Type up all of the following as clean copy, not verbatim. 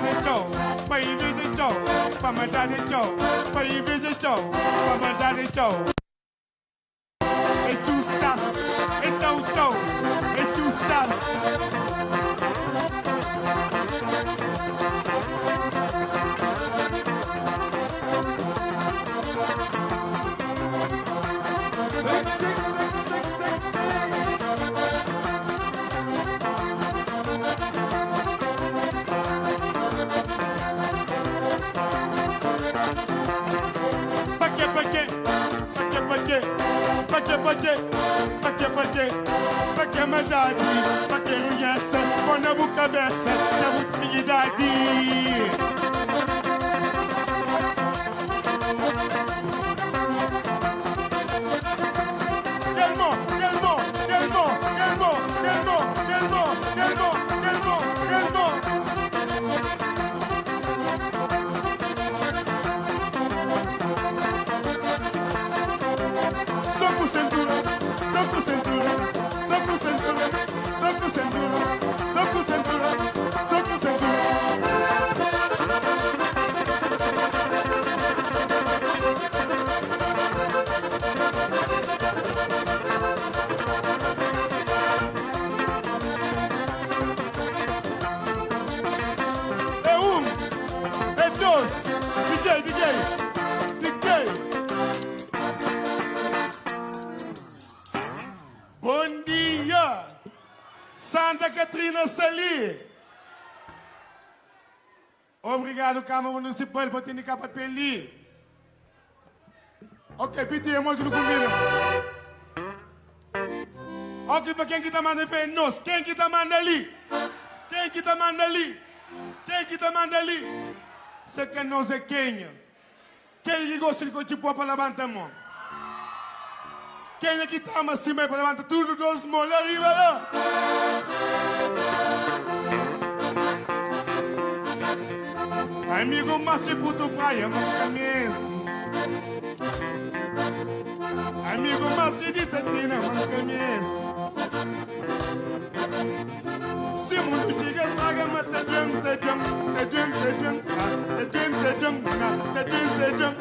daddy Joe, baby Joe, for my daddy Joe, baby Joe, for my daddy Joe. Et tout ça, et tout, et tout ça. Paquet madadi, paquet ruyesse, on a beaucoup cabeça, na utilidade. Bom dia, Santa Catarina Sali. Obrigado, Câmara Municipal, por ter me capaz de pedir. Ok, Piti, é muito no comigo. Ok, para quem que está mandando ver nós? Quem que está mandando ali? Quem que está mandando ali? Quem que está mandando ali? Sei que nós é quem? Quem ligou se ligou tipo para levantar a mão? Quem é que está acima para levantar tudo dos mãos lá arriba lá? Amigo, mas que puto praia, manca mesmo. Amigo, mas que ditatina, manca mesmo. Se mundo diga estraga, mas te drum, te drum, te drum, te drum, te drum, te drum, te drum, te drum.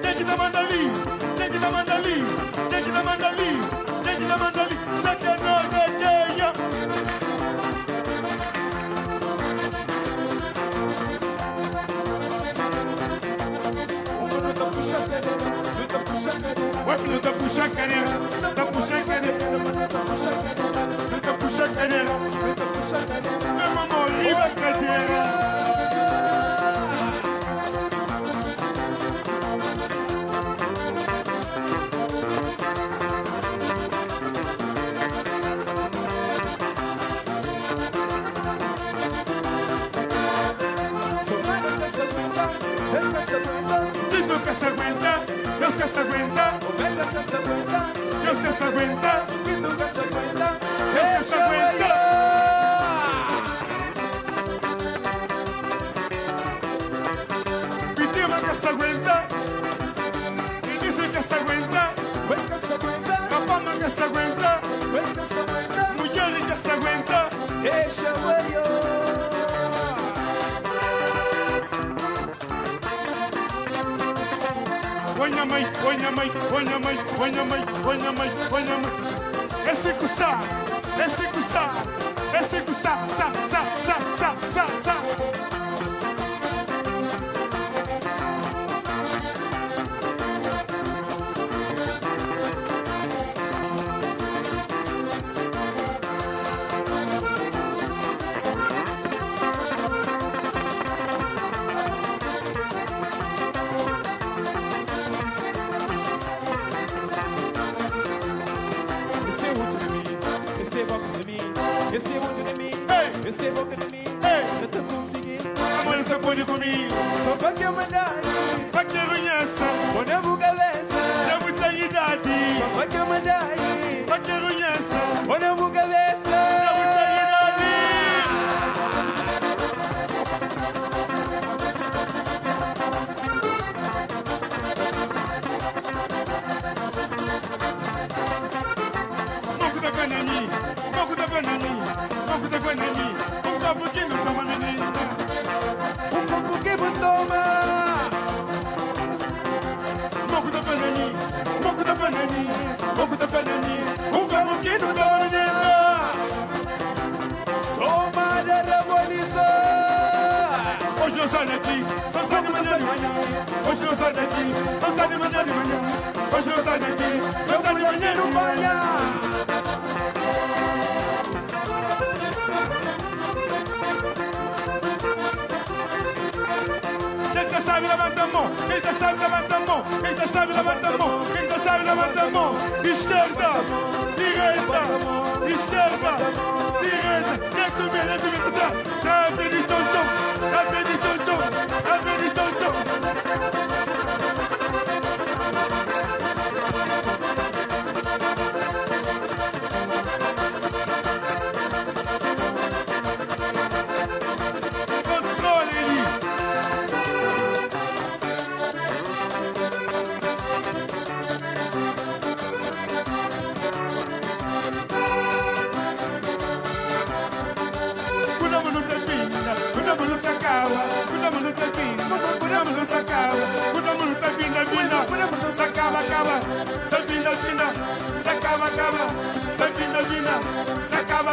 Quem que tá mandando ali? Quem que tá mandando ali? Quem que tá mandando ali? Quem que tá mandando ali? Só que nós é quem? Luta puxa a cadeira, luta puxa a cadeira, luta puxa a cadeira, luta puxa a cadeira, luta puxa a cadeira, meu amor, liga a cadeira. Deus que se aguenta, Deus que se aguenta, Deus que se aguenta, Deus que se aguenta, Deus que se aguenta, Deus que se aguenta. Pitima que se aguenta, Inicio que se aguenta, que se aguenta, Capama que se aguenta, que se aguenta, Mulher que se aguenta, deixa eu. Ponha mãe, ponha mãe, ponha mãe, ponha mãe, ponha mãe, ponha mãe. Esse cuçá, esse cuçá, esse cuçá, sa, sa, sa, sa, sa, sa. Esse boca de mim, eu tô conseguindo. Amor, você pode comigo. Só pra que eu mandar, Pra que conheça, quando eu vou cabeça. já muita idade. Só pra que eu mandar, Pra que sai daqui. Só sai de manhã, hoje não sai daqui. Só sai de manhã, não banha. Quem tá sabe, levanta a mão. Quem tá sabe, levanta a mão. Quem tá sabe, levanta a mão. Quem tá sabe, levanta a mão. Esquerda, direita, esquerda, direita. Dentro do meio, dentro do meio. Tá pedindo tchau, tá pedindo tchau, tá pedindo tchau. Acaba, sai vinda, se acaba, sai vinda, se acaba,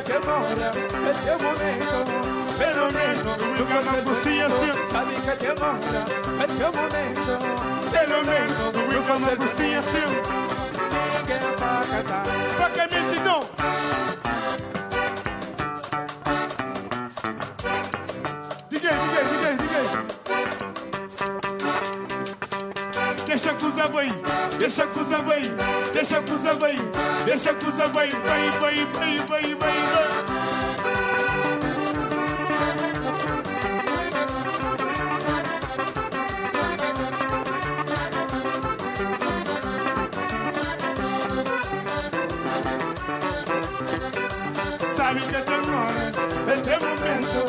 demora, é teu momento. Pelo menos, eu quero você assim. Sabe que demora, é teu momento. Pelo menos, eu quero você assim. Ninguém vai cantar. Pra que mente não? Diga. Deixa que usa bem, deixa que usa bem, deixa que usa bem, deixa que usa bem, vai. Sabe que demora, é teu momento,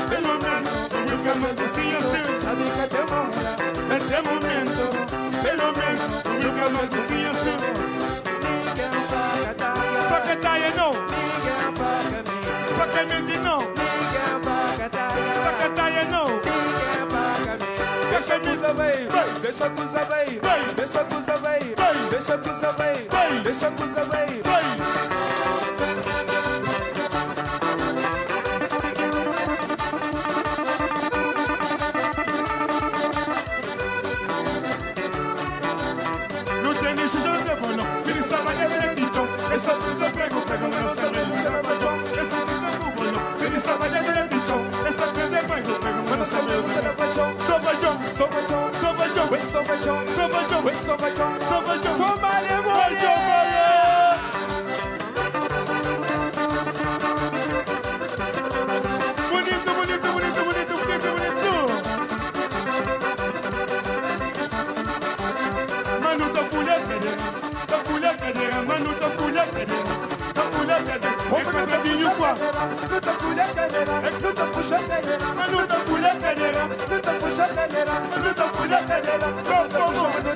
pelo menos, eu quero assim assim. Sabe que demora, é teu momento. Pelo menos, eu quero assim assim. ninguém vai cantar. Pra que taia não? Ninguém vai cantar. Pra que mente não? Ninguém vai cantar. Pra que taia não? Ninguém vai cantar. Deixa a coisa bem, deixa a coisa bem, deixa a coisa bem, deixa a coisa bem, deixa a coisa bem. Essa coisa prego, mas não sabe o que ela vai dar. Essa coisa é bom, ele sabe a ideia de chão. Essa coisa é prego, mas não sabe o que ela vai dar. Só vai John. Bonito. Mano, tá fulha cadeira, mano, tá fulha cadeira. É quadradinho qua. Não tá fulha cadeira, não tá puxa cadeira. Mano, tá fulha cadeira, Não tá puxa cadeira, mano, tá fulha cadeira. não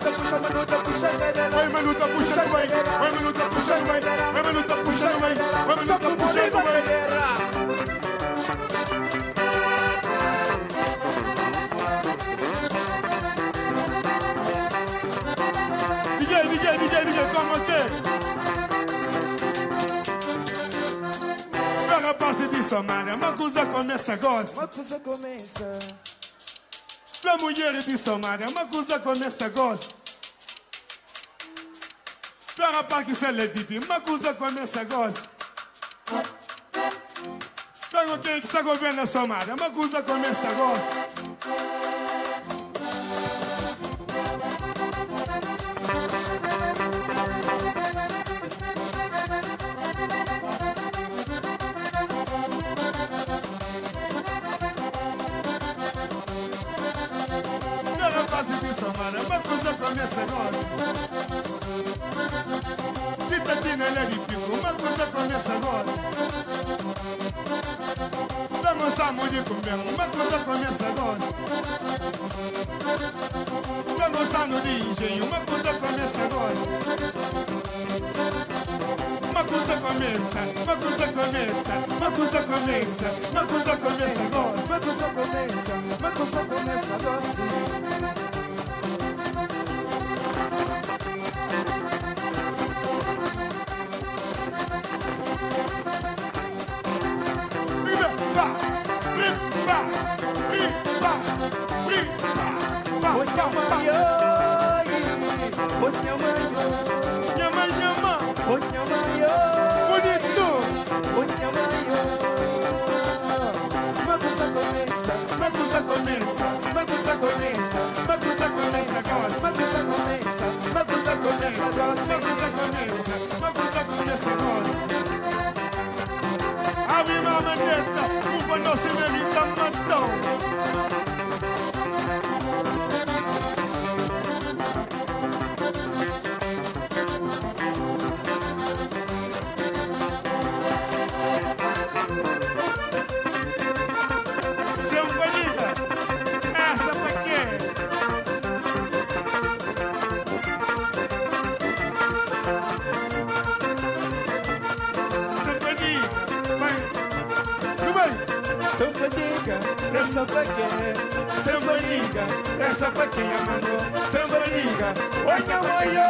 tá puxa cadeira. Vai, mano, tá puxando, vai. Vai, mano, tá puxando, vai. Vai, mano, tá puxando, vai. Vai, mano, tá puxando, vai. DJ, como que? Rapaz de Somália, uma coisa começa agora. Uma coisa começa. Pra mulher de Somália, uma coisa começa agora. Pra rapaz que se levite, uma coisa começa agora. Pra quem que está governando a Somália, uma coisa começa agora. Uma coisa começa agora. Titatina ele é de pico, uma coisa começa agora. Vamos a morrer comigo, uma coisa começa agora. Vamos a no de engenho, uma coisa começa agora. Uma coisa começa, uma coisa começa, uma coisa começa, uma coisa começa agora. Uma coisa começa, uma coisa começa agora sim. Ave Mamaneta, uva não se merita matão. Seu Bonita, essa pra quê? Sanfoniga, essa pra quê? Sanfoniga, essa pra quem amandou? Sanfoniga, oi que amanhã!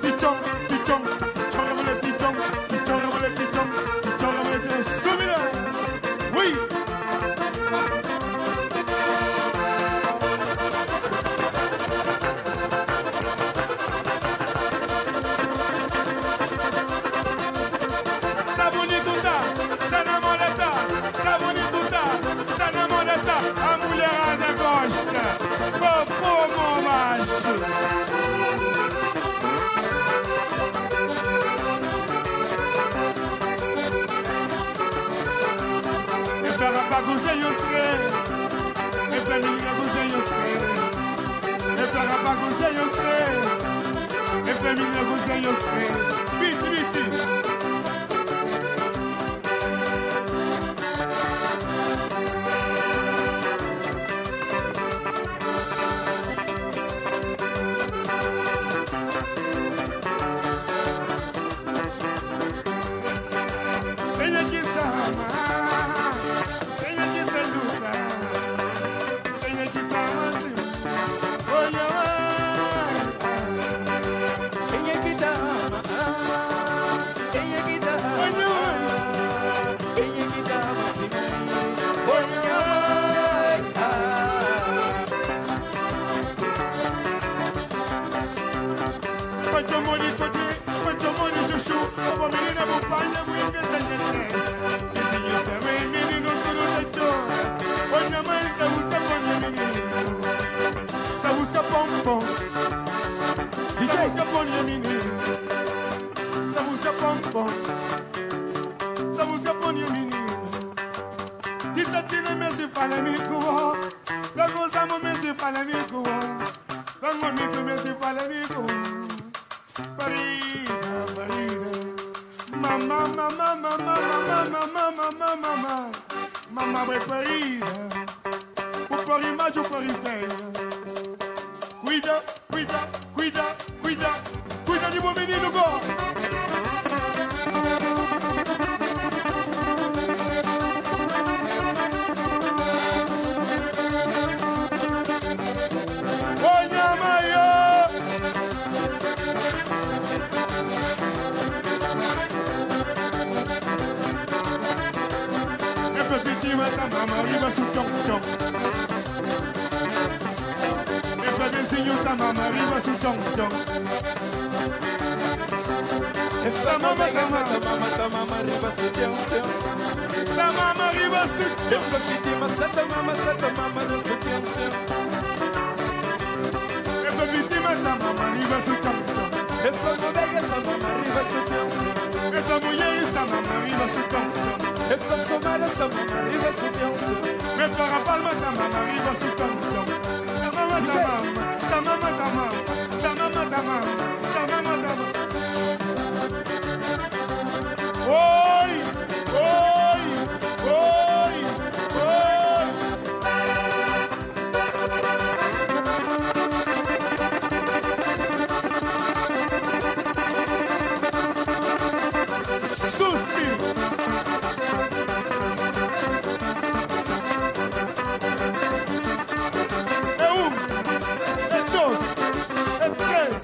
Pichão, pichão, pichão, ramole, pichão, pichão, ramole, pichão, pichão, ramole, pichão, subirá! Ui! A mulherada gosta, popô macho. É pra bagunceio ser, é pra menina bagunceio ser, é pra bagunceio ser, é pra menina bagunceio ser. Vite, vite. Tenha que se amar, tenha que se lutar, tenha que se amar assim. Oi, Tenha que dar, tenha que dar, tenha que dar assim. Oi, quanto amor e chuchu, a menina vou pai, eu vou inventar gente. Vizinhos também, meninos tudo leito. Oi, minha mãe, tá busca pão, menino. Tá busca pão, pão. Tá busca pão, menino. Tá busca pão, pão. Tá busca pão, menino. Titatina me se fala amigo, la cosa me se fala amigo, la monito me se fala amigo. Parida, parida, mama, mama, mama, mama, mama, mama, mama, mama vai parida, o porimagem, o porifeira. Cuida, cuida, cuida, cuida, cuida de bom menino, go! Olha, maior! Mata mama arriba su chong chong. El vizinho tá mama arriba su chong chong. essa mama arriba su chão chão. Tá mama arriba su chong. Essa vítima santa mama no su chão chão. Essa vítima tá mama arriba su chong chong. Essa mulher arriba su chão chão. Essa mulher está mama arriba su chong chong. Essa somada arriba su chão chão. Metto la palma tá mama arriba su chong chong. Ta mama, ta mama, ta mama, ta mama, ta mama, Oi, oi, oi, oi. Susti. É é dois, é três.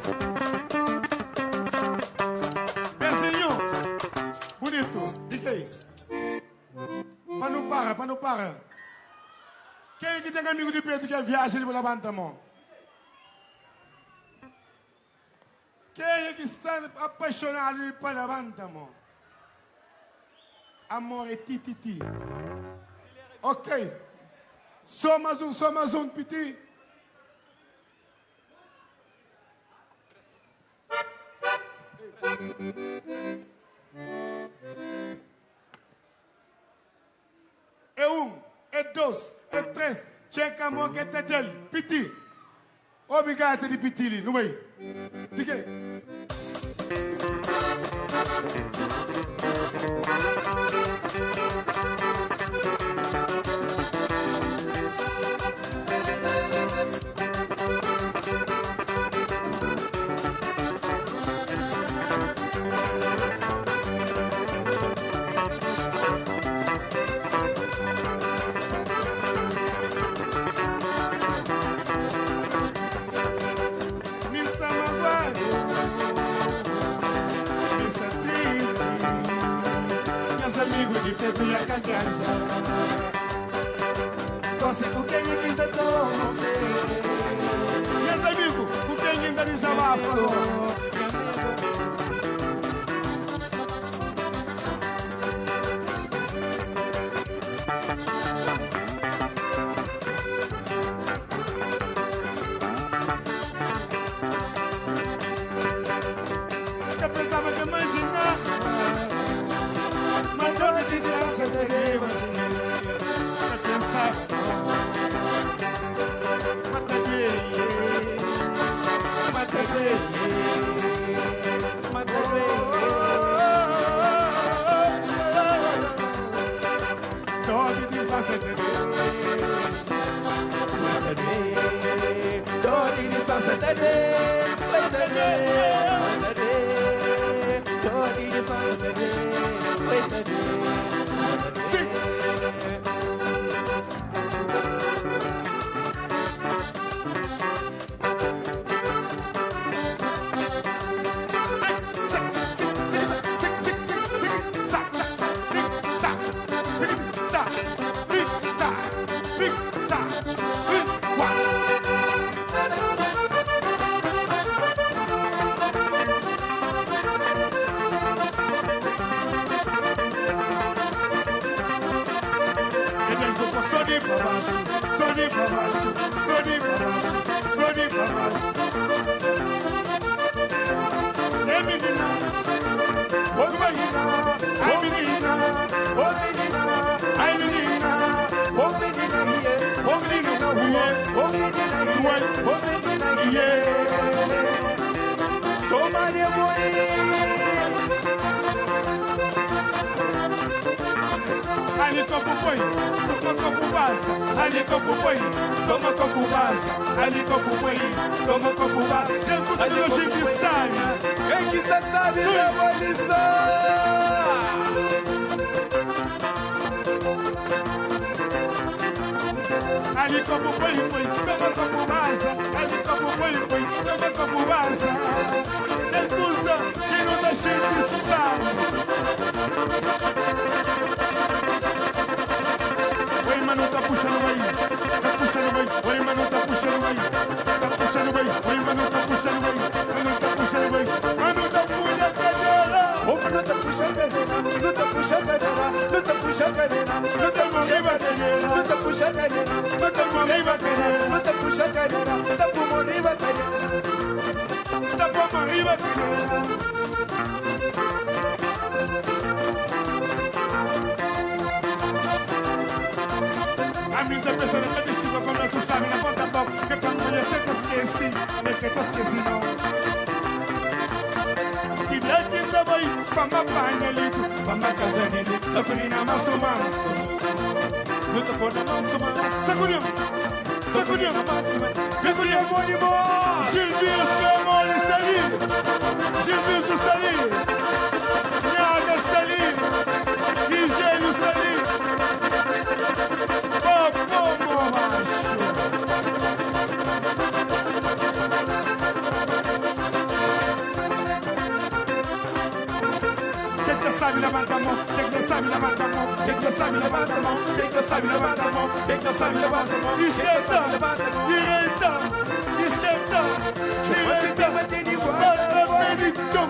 Benzinho, bonito, diga isso. Para não para. Quem é que tem amigo de Pedro que é viagem, ele levanta a mão. Quem é que está apaixonado para levanta a mão? Amor é tititi. Ok. Só mais um, piti. É é dois, é três. Checa a mão que está dele. Piti. Obrigado de piti, não é? Diga. Amigos de Pedro e a Cagaja, torce com quem ainda toma bem. Meus amigos, com quem ainda desabafa. Eu pensava que imaginar. Peguei você pra pensar. Toque distância Ali copo põe, toma copo basa. Ali copo põe, toma copo basa. Ali copo põe, toma copo basa. Sempre tudo no chique sabe. Quem que cê sabe leva lição. Ali copo põe, toma copo basa. Ali copo põe, toma copo basa. Recusa, quem não dá chique sabe. Oi, mano, tá puxando aí. Tá puxando aí. Oi, mano, tá puxando aí. Tá puxando aí. Oi, mano, tá puxando aí. Mano, tá puxando aí. Mano, tá puxando a cadeira. Ô, mano, tá puxando a cadeira. Não tá puxando a cadeira. Não tá puxando a cadeira. Não tá puxando a cadeira. Não tá puxando a cadeira. Não tá puxando a cadeira. Não tá puxando a cadeira. Tá pulmando a cadeira. Tá pulmando a cadeira. A mim tá pensando que desculpa quando tu sabe na ponta boca que pra mulher sempre esqueci, é que tu esqueci não. Saboi, pama panelito, pama casanelito, saculina manso manso. Luta por na manso manso. Saculinho, saculinho, saculinho, Mônimo. Gilbios Camoli Sali, Gilbios do Sali, Nhaga Sali, Rigênio Sali. Oh, como macho. Quem sabe levanta a mão, quem sabe levanta a mão, quem sabe levanta a mão, quem sabe levanta a mão, quem sabe levanta a mão. Esquerda, direita, esquerda, direita, bota Benito.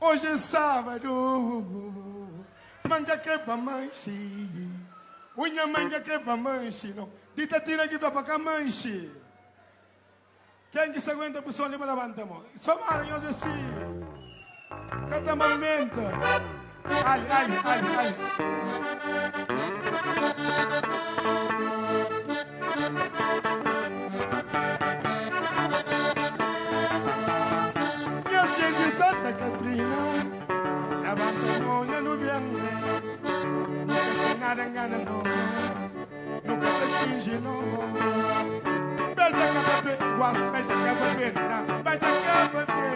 Hoje é sábado, manga que va manchi, unha manga que va manchi, não. Dita tira aqui para cá manchi. Quem que se aguenta para o som levanta a mão. Só malha hoje sim. Canta movimento. Ai, ai, ai, ai. Santa Catrina, levanta a mão e no bianco, nunca tem nada engana não, nunca te finge não. Beija capa pe, guas, beija capa pe, na, beija capa pe.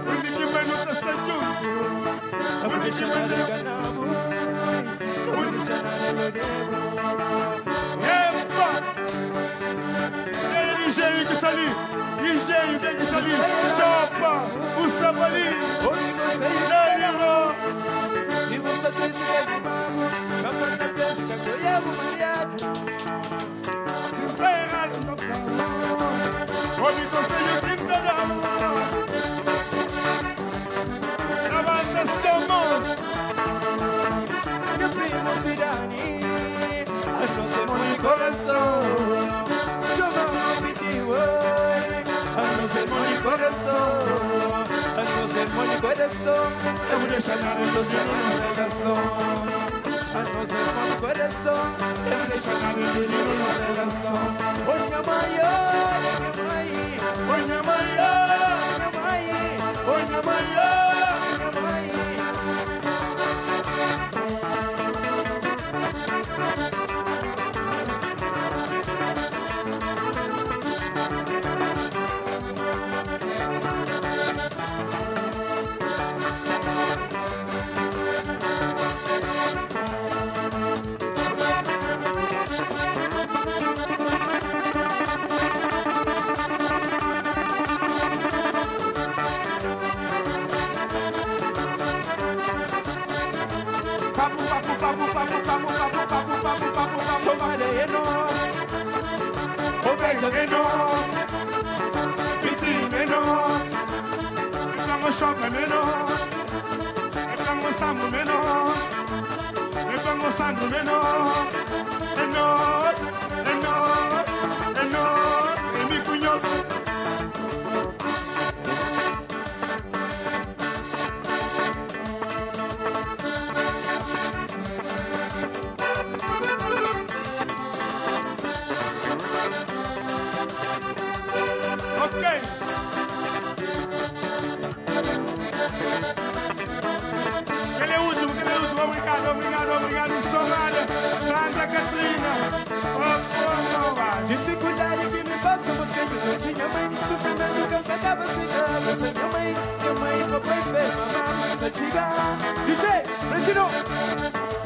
Uniki mai não tá junto, uniki mai não ganamo, uniki mai não debo. Engenho que está ali, engenho, quem que está ali? Chapa, o Sabali, se você tem esse animado, capa na técnica, que eu levo mariado. Se está errado, não tá. Homem, conselho, quinta dama. Na banda somos. Meu primo Cirani, as nossas mãos de coração. Coração, eu vou deixar na ilusão na negação. A nossa irmã de coração, eu vou deixar na ilusão na negação. Oi, minha mãe, oi, minha mãe, oi, minha mãe, minha mãe. Somalia é nós, Obeja é nós, Pitim é nós, Epango Choca é nós, Epango Sambo é nós, Epango Sandro é nós, é nós, é nós, é nós, é me conheço. Ok. Ele é o último. Obrigado, Somália, Santa Catarina. dificuldade que me passa, você que não tinha mãe, sofrimento que eu sacava sem nada, sem minha mãe, papai fez, mamãe, satiga. DJ, retiro.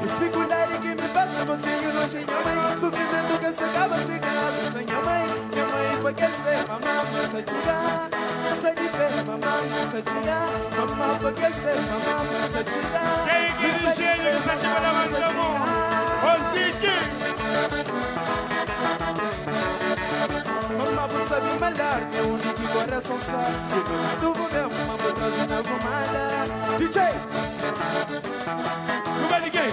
Dificuldade que me passa, você que não tinha mãe, sofrimento que eu sacava sem nada, sem minha mãe, papai fez, mamãe, satiga. Essa de fez, mamãe, satiga. Mamãe, papai fez, mamãe, satiga. Quem que é gênio, Sativa da Mantamon? Ô Ziki! Mamma você me malhar, meu único coração está. Tu vou ver, mamma vou trazer na pomada. DJ! Não vai ninguém!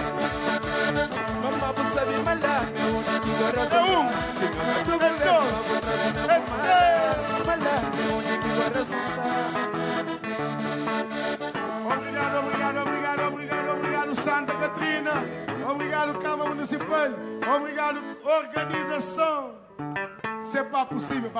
Mamma você me malhar, meu único coração está. Tu vou ver, mamma vou trazer na pomada. Malhar, meu único coração está. Obrigado, Santa Catarina. Obrigado, Câmara Municipal. Obrigado, organização. C'est pas possible.